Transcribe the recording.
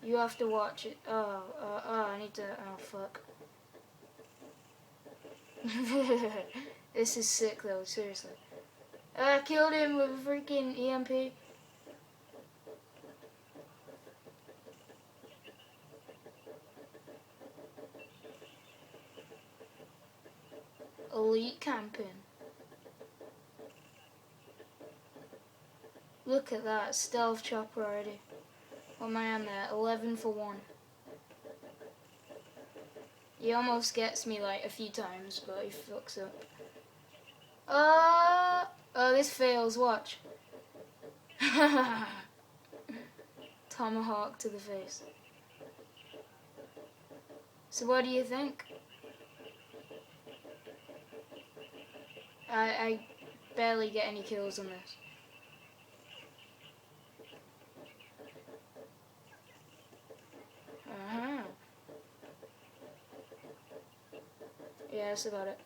You have to watch it. Oh, I need to. Oh, fuck. This is sick though, seriously. I killed him with a freaking EMP. Elite camping. Look at that, stealth chopper already. What am I on there? 11 for 1. He almost gets me like a few times, but he fucks up. Oh, this fails, watch. Tomahawk to the face. So what do you think? I barely get any kills on this. Yeah, that's about it.